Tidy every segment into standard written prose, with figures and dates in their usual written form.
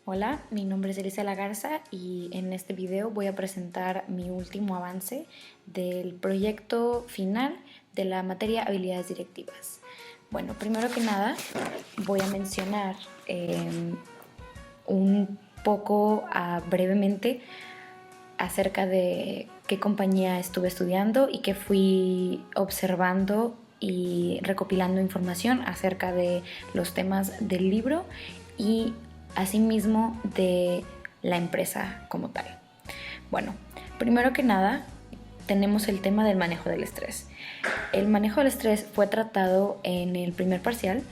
Hola, mi nombre es Elisa Lagarza y en este video voy a presentar mi último avance del proyecto final de la materia Habilidades Directivas. Bueno, primero que nada voy a mencionar un poco brevemente acerca de qué compañía estuve estudiando y qué fui observando y recopilando información acerca de los temas del libro y asimismo de la empresa como tal. Bueno, primero que nada tenemos el tema del manejo del estrés. El manejo del estrés fue tratado en el primer parcial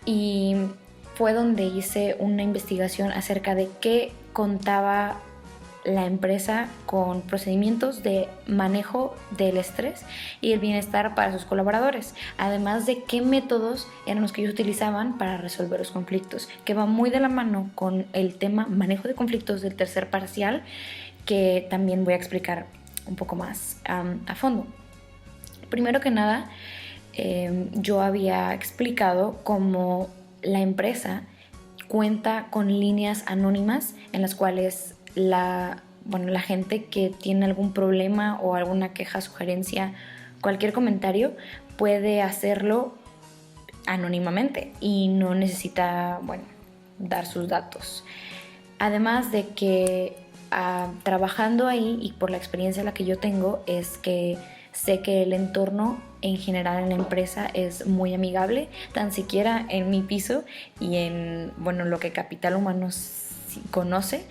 y fue donde hice una investigación acerca de qué contaba la empresa con procedimientos de manejo del estrés y el bienestar para sus colaboradores, además de qué métodos eran los que ellos utilizaban para resolver los conflictos, que va muy de la mano con el tema manejo de conflictos del tercer parcial, que también voy a explicar un poco más a fondo. Primero que nada, yo había explicado cómo la empresa cuenta con líneas anónimas en las cuales la gente que tiene algún problema o alguna queja, sugerencia, cualquier comentario puede hacerlo anónimamente y no necesita, dar sus datos. Además de que trabajando ahí y por la experiencia la que yo tengo es que sé que el entorno en general en la empresa es muy amigable, tan siquiera en mi piso y en lo que Capital Humano conoce.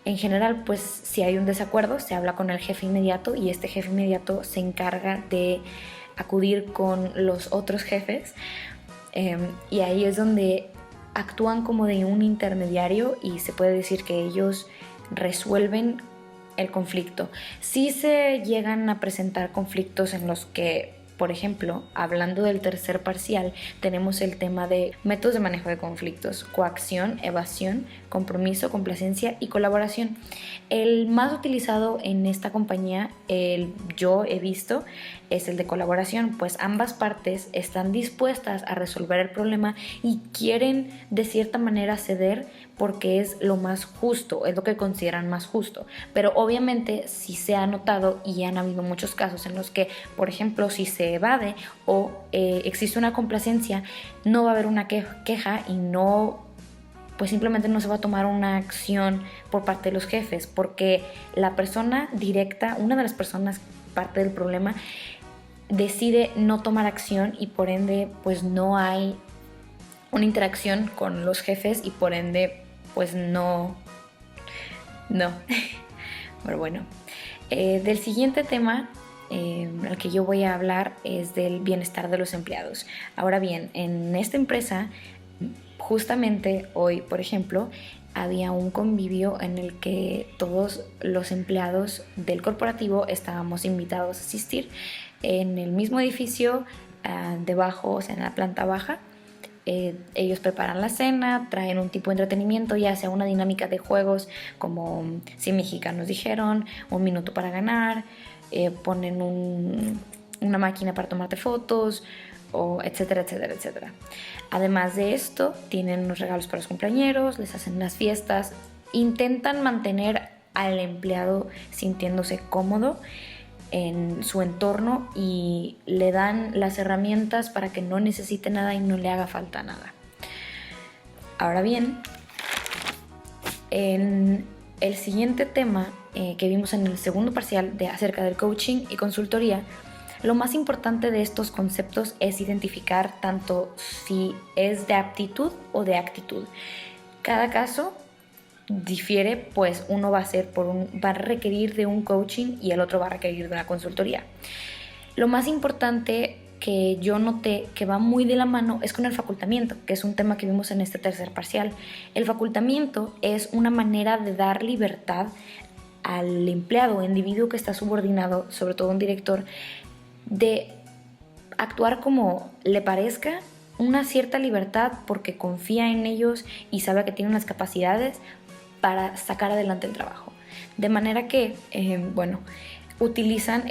En general, pues si hay un desacuerdo, se habla con el jefe inmediato y este jefe inmediato se encarga de acudir con los otros jefes y ahí es donde actúan como de un intermediario y se puede decir que ellos resuelven el conflicto. Sí se llegan a presentar conflictos en los que, por ejemplo, hablando del tercer parcial, tenemos el tema de métodos de manejo de conflictos: coacción, evasión, compromiso, complacencia y colaboración. El más utilizado en esta compañía, yo he visto, es el de colaboración, pues ambas partes están dispuestas a resolver el problema y quieren de cierta manera ceder porque es lo más justo, es lo que consideran más justo. Pero obviamente sí se ha notado y han habido muchos casos en los que, por ejemplo, si se evade o existe una complacencia, no va a haber una queja y pues simplemente no se va a tomar una acción por parte de los jefes, porque la persona directa, una de las personas parte del problema, decide no tomar acción y por ende pues no hay una interacción con los jefes y por ende pues no. Pero bueno, del siguiente tema al que yo voy a hablar es del bienestar de los empleados. Ahora bien, en esta empresa, justamente hoy, por ejemplo, había un convivio en el que todos los empleados del corporativo estábamos invitados a asistir en el mismo edificio, debajo, o sea, en la planta baja. Ellos preparan la cena, traen un tipo de entretenimiento, ya sea una dinámica de juegos como Si Mexicanos Dijeron, Un Minuto para Ganar, ponen una máquina para tomarte fotos, o etcétera, etcétera, etcétera. Además de esto, tienen unos regalos para los compañeros, les hacen las fiestas, intentan mantener al empleado sintiéndose cómodo en su entorno y le dan las herramientas para que no necesite nada y no le haga falta nada. Ahora bien, en el siguiente tema que vimos en el segundo parcial acerca del coaching y consultoría, lo más importante de estos conceptos es identificar tanto si es de aptitud o de actitud. Cada caso difiere, pues uno va a requerir de un coaching y el otro va a requerir de una consultoría. Lo más importante que yo noté que va muy de la mano es con el facultamiento, que es un tema que vimos en este tercer parcial. El facultamiento es una manera de dar libertad al empleado o individuo que está subordinado, sobre todo un director, de actuar como le parezca, una cierta libertad porque confía en ellos y sabe que tienen las capacidades para sacar adelante el trabajo. De manera que, utilizan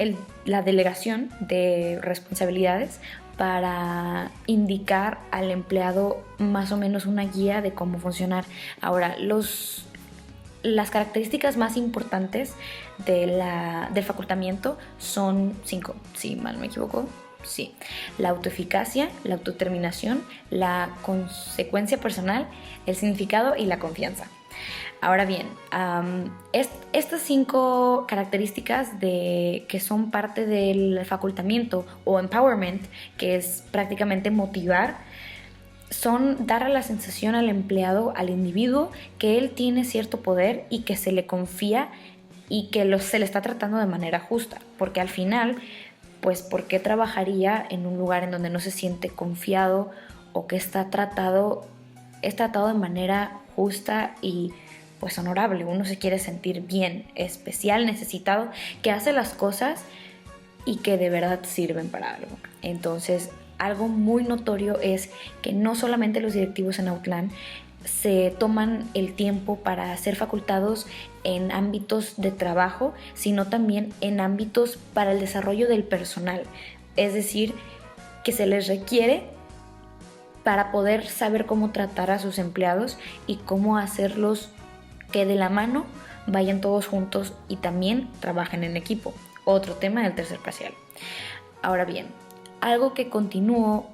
la delegación de responsabilidades para indicar al empleado más o menos una guía de cómo funcionar. Ahora, las características más importantes del facultamiento son 5, si mal no me equivoco. Sí, la autoeficacia, la autodeterminación, la consecuencia personal, el significado y la confianza. Ahora bien, estas 5 características que son parte del facultamiento o empowerment, que es prácticamente motivar, son dar la sensación al empleado, al individuo, que él tiene cierto poder y que se le confía y que se le está tratando de manera justa, porque al final, pues, ¿por qué trabajaría en un lugar en donde no se siente confiado o que es tratado de manera justa y pues honorable? Uno se quiere sentir bien, especial, necesitado, que hace las cosas y que de verdad sirven para algo. Entonces, algo muy notorio es que no solamente los directivos en Outland se toman el tiempo para ser facultados en ámbitos de trabajo, sino también en ámbitos para el desarrollo del personal. Es decir, que se les requiere para poder saber cómo tratar a sus empleados y cómo hacerlos que de la mano vayan todos juntos y también trabajen en equipo. Otro tema del tercer parcial. Ahora bien, algo que continúo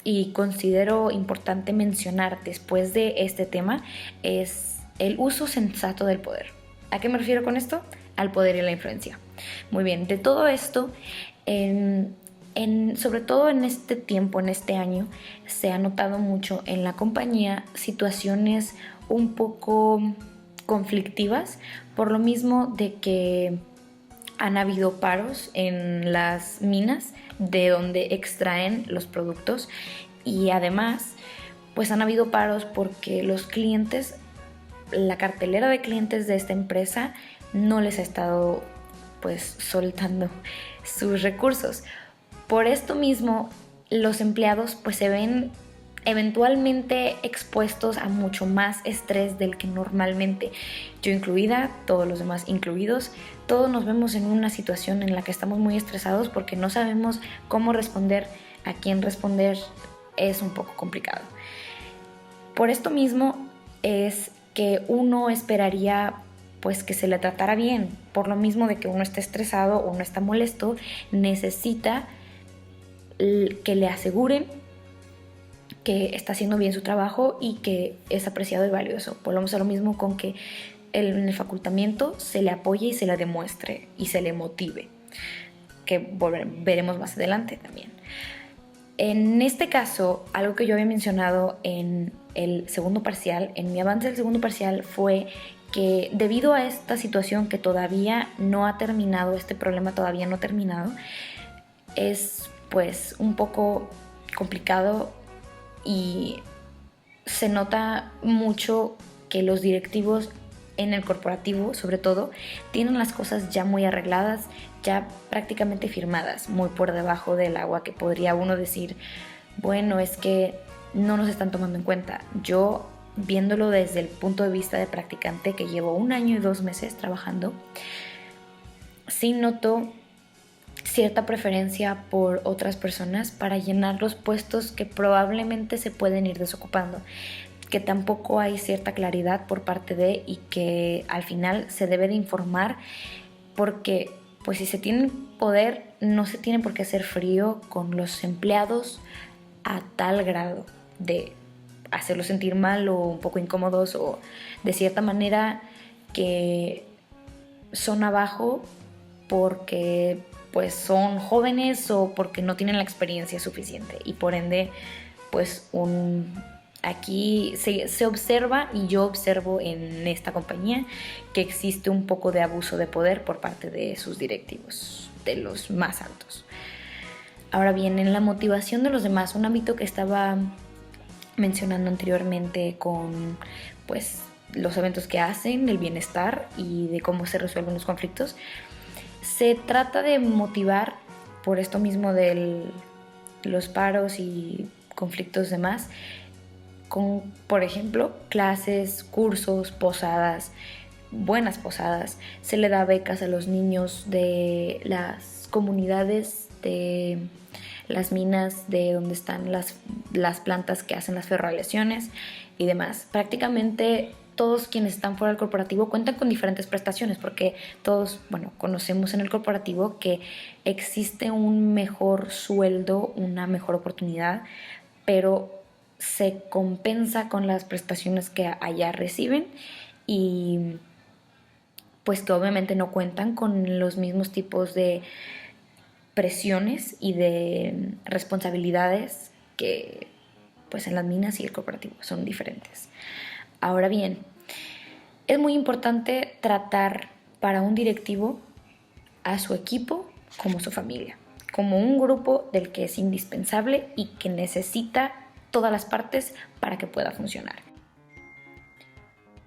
y considero importante mencionar después de este tema es el uso sensato del poder. ¿A qué me refiero con esto? Al poder y la influencia. Muy bien, de todo esto, sobre todo en este tiempo, en este año, se ha notado mucho en la compañía situaciones un poco conflictivas, por lo mismo de que han habido paros en las minas de donde extraen los productos y además pues han habido paros porque los clientes, la cartelera de clientes de esta empresa no les ha estado pues soltando sus recursos. Por esto mismo los empleados pues se ven eventualmente expuestos a mucho más estrés del que normalmente, yo incluida, todos los demás incluidos, todos nos vemos en una situación en la que estamos muy estresados porque no sabemos cómo responder, a quién responder, es un poco complicado. Por esto mismo es que uno esperaría pues que se le tratara bien, por lo mismo de que uno está estresado o uno está molesto, necesita que le aseguren que está haciendo bien su trabajo y que es apreciado y valioso. Volvemos a lo mismo con que en el facultamiento se le apoye y se le demuestre y se le motive, que veremos más adelante también. En este caso, algo que yo había mencionado en el segundo parcial, en mi avance del segundo parcial, fue que debido a esta situación que todavía no ha terminado, este problema todavía no ha terminado, es pues un poco complicado y se nota mucho que los directivos en el corporativo, sobre todo, tienen las cosas ya muy arregladas, ya prácticamente firmadas, muy por debajo del agua, que podría uno decir, bueno, es que no nos están tomando en cuenta. Yo, viéndolo desde el punto de vista de practicante, que llevo 1 año y 2 meses trabajando, sí noto cierta preferencia por otras personas para llenar los puestos que probablemente se pueden ir desocupando, que tampoco hay cierta claridad por parte de y que al final se debe de informar porque pues si se tiene poder no se tiene por qué hacer frío con los empleados a tal grado de hacerlos sentir mal o un poco incómodos o de cierta manera que son abajo porque pues son jóvenes o porque no tienen la experiencia suficiente y por ende pues aquí se observa y yo observo en esta compañía que existe un poco de abuso de poder por parte de sus directivos, de los más altos. Ahora bien, en la motivación de los demás, un ámbito que estaba mencionando anteriormente con pues los eventos que hacen, el bienestar y de cómo se resuelven los conflictos, se trata de motivar por esto mismo de los paros y conflictos demás con, por ejemplo, clases, cursos, posadas, buenas posadas. Se le da becas a los niños de las comunidades de las minas de donde están las plantas que hacen las ferroaleaciones y demás. Prácticamente todos quienes están fuera del corporativo cuentan con diferentes prestaciones, porque todos, conocemos en el corporativo que existe un mejor sueldo, una mejor oportunidad, pero se compensa con las prestaciones que allá reciben y pues que obviamente no cuentan con los mismos tipos de presiones y de responsabilidades que pues en las minas y el corporativo son diferentes. Ahora bien, es muy importante tratar para un directivo a su equipo como su familia, como un grupo del que es indispensable y que necesita todas las partes para que pueda funcionar.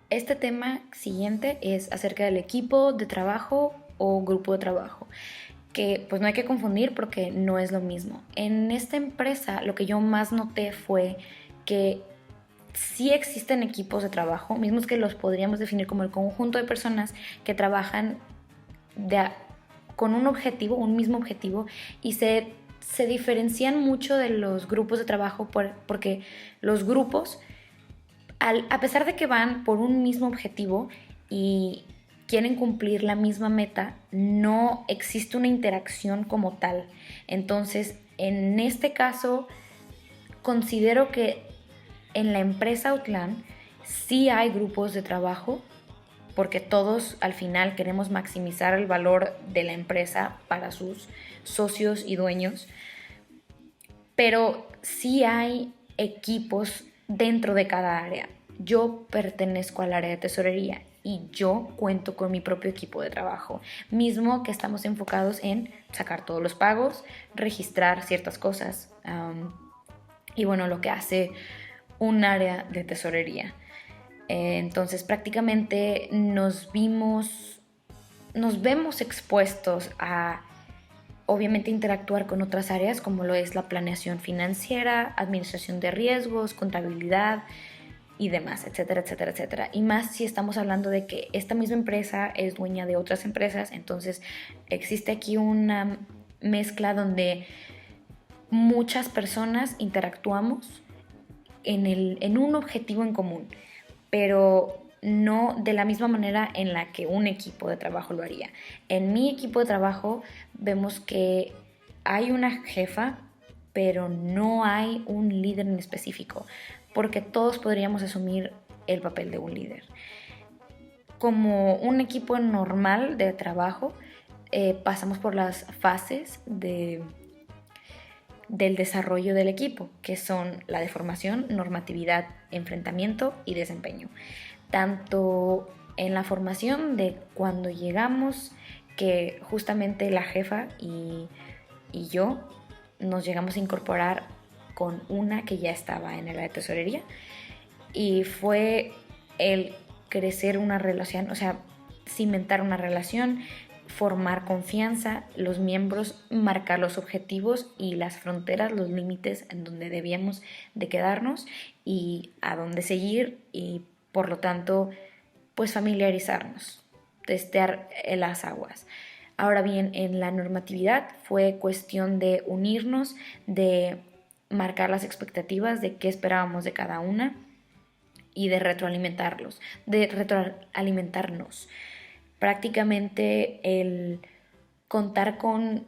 Este tema siguiente es acerca del equipo de trabajo o grupo de trabajo, que pues no hay que confundir porque no es lo mismo. En esta empresa lo que yo más noté fue que sí existen equipos de trabajo, mismos que los podríamos definir como el conjunto de personas que trabajan con un objetivo, un mismo objetivo, y se diferencian mucho de los grupos de trabajo porque los grupos, a pesar de que van por un mismo objetivo y quieren cumplir la misma meta, no existe una interacción como tal. Entonces, en este caso, considero que en la empresa Outland sí hay grupos de trabajo, porque todos al final queremos maximizar el valor de la empresa para sus socios y dueños, pero sí hay equipos dentro de cada área. Yo pertenezco al área de tesorería y yo cuento con mi propio equipo de trabajo, mismo que estamos enfocados en sacar todos los pagos, registrar ciertas cosas, y bueno, lo que hace un área de tesorería. Entonces prácticamente nos vemos expuestos a obviamente interactuar con otras áreas como lo es la planeación financiera, administración de riesgos, contabilidad y demás, etcétera, etcétera, etcétera. Y más si estamos hablando de que esta misma empresa es dueña de otras empresas, entonces existe aquí una mezcla donde muchas personas interactuamos en un objetivo en común, pero no de la misma manera en la que un equipo de trabajo lo haría. En mi equipo de trabajo vemos que hay una jefa, pero no hay un líder en específico, porque todos podríamos asumir el papel de un líder. Como un equipo normal de trabajo, pasamos por las fases del desarrollo del equipo, que son la de formación, normatividad, enfrentamiento y desempeño. Tanto en la formación de cuando llegamos, que justamente la jefa y yo nos llegamos a incorporar con una que ya estaba en el área de tesorería, y fue el crecer una relación, o sea, cimentar una relación, formar confianza, los miembros, marcar los objetivos y las fronteras, los límites en donde debíamos de quedarnos y a dónde seguir, y por lo tanto pues familiarizarnos, testear las aguas. Ahora bien, en la normatividad fue cuestión de unirnos, de marcar las expectativas de qué esperábamos de cada una y de retroalimentarnos. Prácticamente el contar con,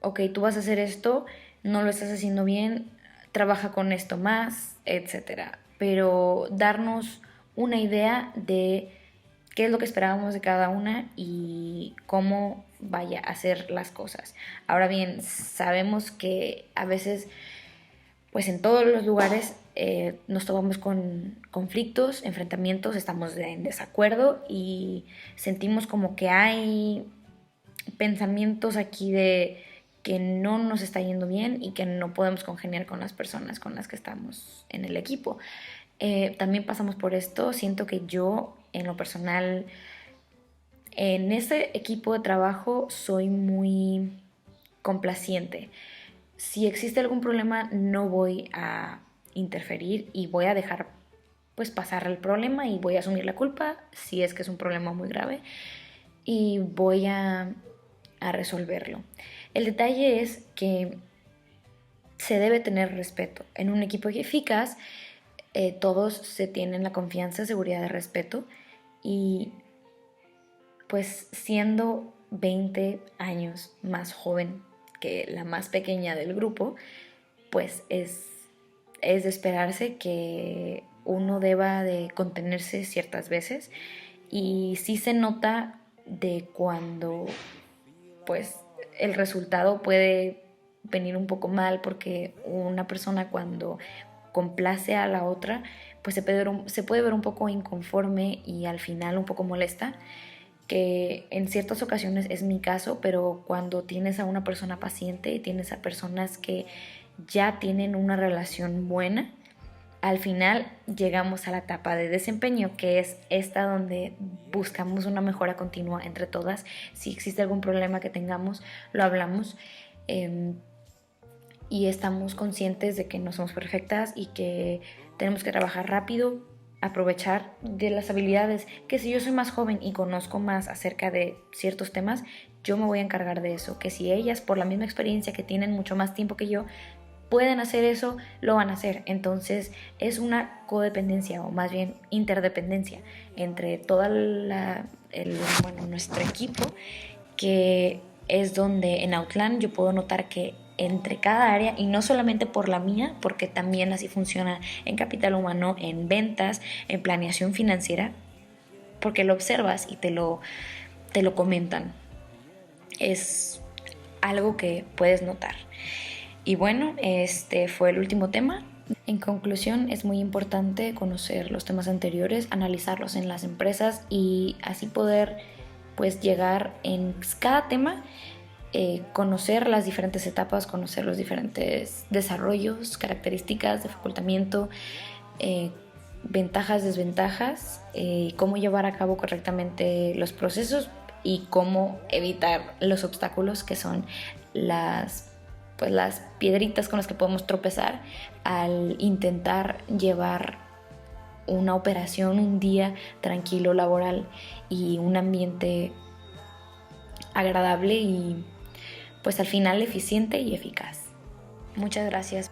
ok, tú vas a hacer esto, no lo estás haciendo bien, trabaja con esto más, etcétera. Pero darnos una idea de qué es lo que esperábamos de cada una y cómo vaya a hacer las cosas. Ahora bien, sabemos que a veces, pues en todos los lugares nos topamos con conflictos, enfrentamientos, estamos en desacuerdo y sentimos como que hay pensamientos aquí de que no nos está yendo bien y que no podemos congeniar con las personas con las que estamos en el equipo. También pasamos por esto. Siento que yo, en lo personal, en ese equipo de trabajo soy muy complaciente. Si existe algún problema, no voy a interferir y voy a dejar pues pasar el problema y voy a asumir la culpa si es que es un problema muy grave y voy a resolverlo. El detalle es que se debe tener respeto. En un equipo eficaz, todos se tienen la confianza, seguridad y respeto, y pues siendo 20 años más joven que la más pequeña del grupo, pues es de esperarse que uno deba de contenerse ciertas veces, y sí se nota de cuando pues el resultado puede venir un poco mal, porque una persona cuando complace a la otra pues se puede ver un poco inconforme y al final un poco molesta, que en ciertas ocasiones es mi caso, pero cuando tienes a una persona paciente y tienes a personas que ya tienen una relación buena, al final llegamos a la etapa de desempeño, que es esta donde buscamos una mejora continua entre todas. Si existe algún problema que tengamos, lo hablamos, y estamos conscientes de que no somos perfectas y que tenemos que trabajar rápido, aprovechar de las habilidades, que si yo soy más joven y conozco más acerca de ciertos temas, yo me voy a encargar de eso, que si ellas por la misma experiencia que tienen mucho más tiempo que yo pueden hacer eso, lo van a hacer. Entonces es una codependencia, o más bien interdependencia, entre toda nuestro equipo, que es donde en Outland yo puedo notar que entre cada área, y no solamente por la mía, porque también así funciona en capital humano, en ventas, en planeación financiera, porque lo observas y te lo comentan. Es algo que puedes notar. Y bueno, este fue el último tema. En conclusión, es muy importante conocer los temas anteriores, analizarlos en las empresas y así poder pues llegar en cada tema, conocer las diferentes etapas, conocer los diferentes desarrollos, características de facultamiento, ventajas, desventajas, cómo llevar a cabo correctamente los procesos y cómo evitar los obstáculos que son las piedritas con las que podemos tropezar al intentar llevar una operación, un día tranquilo laboral y un ambiente agradable y pues al final eficiente y eficaz. Muchas gracias.